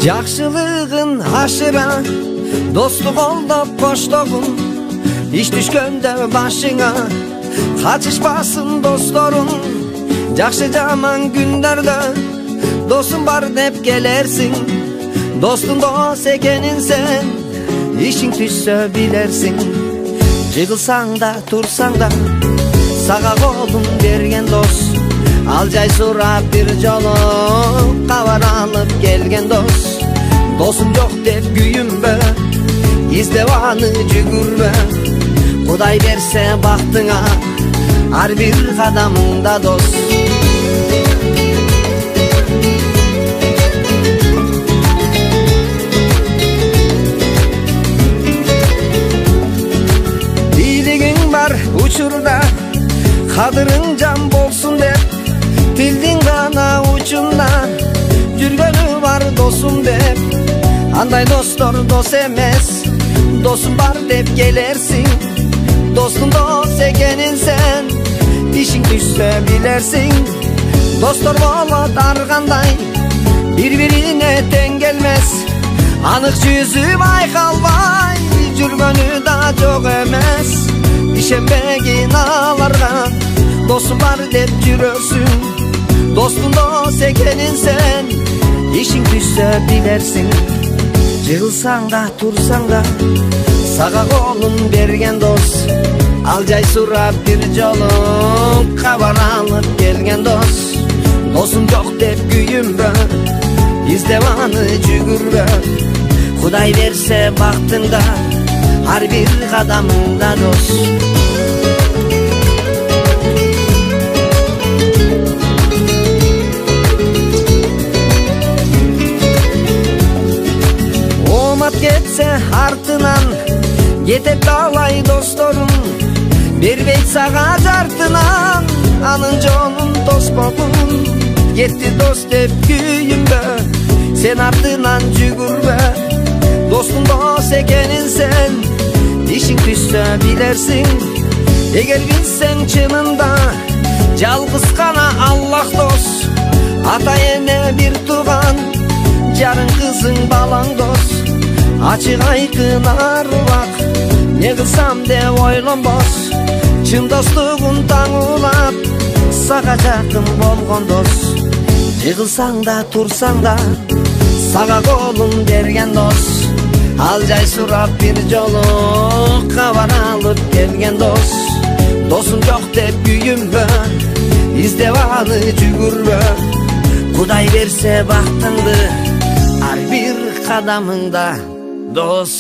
Жақшылығын ашыра, достық қолдап қоштығын, іш түшкенде башыңа, қачышпасын досторың. Жақшы жаман күндерде досың бар деп келерсің. Достың дос екенін сен, ішің түшсе білерсің. Жығылсаң да, тұрсаң да, саға қолын берген дос. Ал жай сұрап бір жолы хабар алып келген дос. Досым жоқ деп күйінбе, іздеп аны жүгірбе. Құдай берсе бақтыңа, ар бір қадамыңда дос. Билігің бар учурда, қадырың жан болсын деп, тілдің ғана учында, жүргені бар досым деп. Андай достор дос емес, досым бар деп келерсің. Достың дос екенін сен, ішің түшсе білерсің. Достор болот арғандай, бір-біріне тең келмес. Анық жүзі байқалбай, жүргені да жоқ емес. Ишенбегин аларға, досым бар деп жүрөсүң. Достың дос екенін сен, ішің түшсе білерсің. Жығылсаң да, тұрсаң да, саға қолын берген дос. Ал жай сұрап бір жолы хабар алып келген дос. Досым жоқ деп күйінбе, іздеп аны жүгірбе. Құдай берсе бақтыңда, ар бір қадамыңда дос. Кетсе артынан, кетеп талай досторың. Бербейт саға жартынан, анын жолун тоспогун. Кетти дос деп күйінбе, сен артынан жүгірбе. Достың дос екенін сен, ішің түшсе білерсің. Егер білсең чынында, жалғыз қана Аллах дос. Ата ене бір туған, жарың қызың балаң дос. Açık aykın arvaq, ne kılsam de oylonbos. Çın dostluğun tağılap, sağa жақын болған дос. Жығылсаң да, тұрсаң да, саға қолын берген дос. Ал жай сұрап бір жолы хабар алып келген дос. Досым жоқ деп күйінбе, іздеп аны жүгірбе. Құдай берсе бақтыңды, ар бір қадамыңда дос.